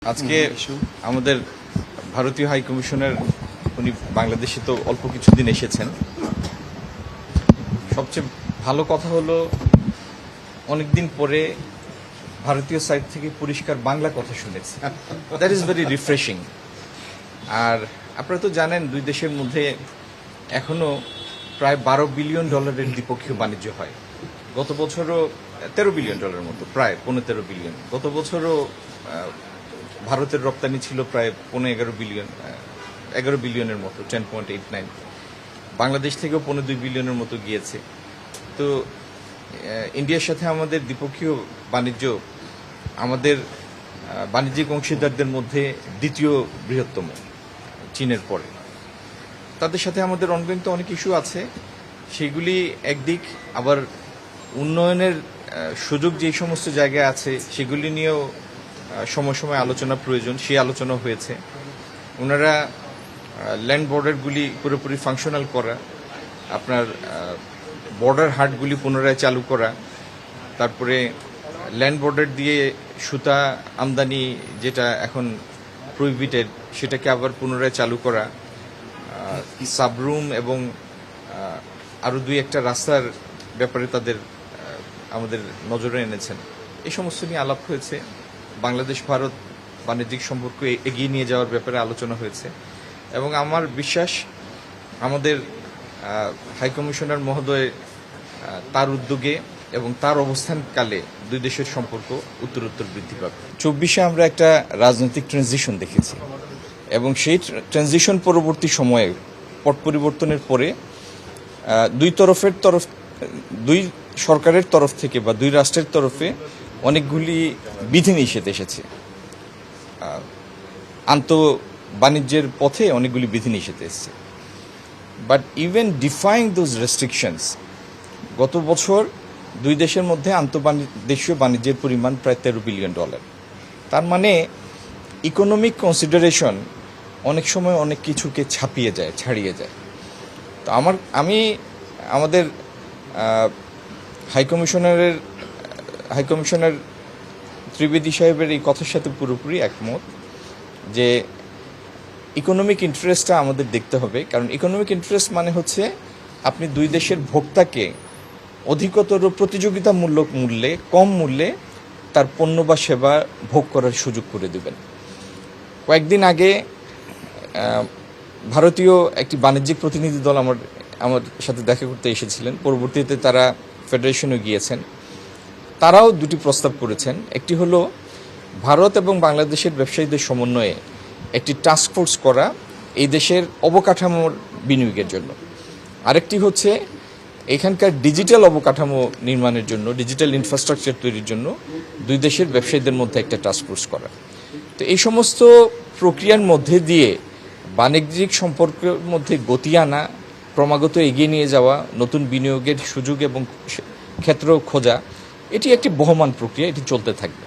আজকে আমাদের ভারতীয় হাই কমিশনার উনি বাংলাদেশে তো অল্প কিছুদিন এসেছেন। সবচেয়ে ভালো কথা হলো অনেকদিন পরে ভারতীয় সাইড থেকে পরিষ্কার বাংলা কথা শুনেছি। That is very refreshing. আর আপনারা তো জানেন দুই দেশের মধ্যে এখনো প্রায় $12 বিলিয়ন দ্বিপক্ষীয় বাণিজ্য হয়। গত বছরও $13 বিলিয়ন মতো, প্রায় 15-13 বিলিয়ন। গত বছরও ভারতের রপ্তানি ছিল প্রায় 11 বিলিয়নের মতো, 10.89। বাংলাদেশ থেকেও 2 বিলিয়নের মতো গিয়েছে। তো ইন্ডিয়ার সাথে আমাদের দ্বিপক্ষীয় বাণিজ্য আমাদের বাণিজ্যিক অংশীদারদের মধ্যে দ্বিতীয় বৃহত্তম, চীনের পরে। তাদের সাথে আমাদের অনগোয়িং তো অনেক ইস্যু আছে, সেগুলি একদিক, আবার উন্নয়নের সুযোগ যেই সমস্ত জায়গায় আছে সেগুলি নিয়েও সময় সময় আলোচনা প্রয়োজন। সেই আলোচনা হয়েছে। ওনারা ল্যান্ড বর্ডারগুলি পুরোপুরি ফাংশনাল করা, আপনার বর্ডার হাটগুলি পুনরায় চালু করা, তারপরে ল্যান্ড বর্ডার দিয়ে সুতা আমদানি যেটা এখন প্রহিবিটেড সেটাকে আবার পুনরায় চালু করা, সাবরুম এবং আরও 2-1টা রাস্তার ব্যাপারে তাদের আমাদের নজরে এনেছেন। এই সমস্ত নিয়ে আলাপ হয়েছে। বাংলাদেশ ভারত বাণিজ্যিক সম্পর্ক এগিয়ে নিয়ে যাওয়ার ব্যাপারে আলোচনা হয়েছে এবং আমার বিশ্বাস আমাদের হাই কমিশনার মহোদয় তার উদ্যোগে এবং তার অবস্থানকালে দুই দেশের সম্পর্ক উত্তরোত্তর বৃদ্ধি পাবে। 24-এ আমরা একটা রাজনৈতিক ট্রানজিশন দেখেছি এবং সেই ট্রানজিশন পরবর্তী সময়ে পট পরিবর্তনের পরে দুই সরকারের তরফ থেকে বা দুই রাষ্ট্রের তরফে অনেকগুলি বিধিনিষেধ এসেছে। বাণিজ্যের পথে অনেকগুলি বিধিনিষেধ এসেছে। But even defying those restrictions, গত বছর দুই দেশের মধ্যে দেশীয় বাণিজ্যের পরিমাণ প্রায় $13 বিলিয়ন। তার মানে ইকোনমিক কনসিডারেশন অনেক সময় অনেক কিছুকে ছাড়িয়ে যায়। তো আমি আমাদের হাই কমিশনার ত্রিবেদী সাহেবের এই কথার সাথে পুরোপুরি একমত যে ইকোনমিক ইন্টারেস্টটা আমাদের দেখতে হবে। কারণ ইকোনমিক ইন্টারেস্ট মানে হচ্ছে আপনি দুই দেশের ভোক্তাকে অধিকতর প্রতিযোগিতামূলক মূল্যে, কম মূল্যে তার পণ্য বা সেবা ভোগ করার সুযোগ করে দেবেন। কয়েকদিন আগে ভারতীয় একটি বাণিজ্যিক প্রতিনিধি দল আমার সাথে দেখা করতে এসেছিলেন। পরবর্তীতে তারা ফেডারেশনে গিয়েছেন। তারাও দুটি প্রস্তাব করেছেন। একটি হলো ভারত এবং বাংলাদেশের ব্যবসায়ীদের সমন্বয়ে একটি টাস্কফোর্স করা এই দেশের অবকাঠামোর বিনিয়োগের জন্য। আরেকটি হচ্ছে এখানকার ডিজিটাল অবকাঠামো নির্মাণের জন্য, ডিজিটাল ইনফ্রাস্ট্রাকচার তৈরির জন্য দুই দেশের ব্যবসায়ীদের মধ্যে একটা টাস্কফোর্স করা। তো এই সমস্ত প্রক্রিয়ার মধ্যে দিয়ে বাণিজ্যিক সম্পর্কের মধ্যে গতি আনা, ক্রমাগত এগিয়ে নিয়ে যাওয়া, নতুন বিনিয়োগের সুযোগ এবং ক্ষেত্র খোঁজা, এটি একটি বহমান প্রক্রিয়া, এটি চলতে থাকবে।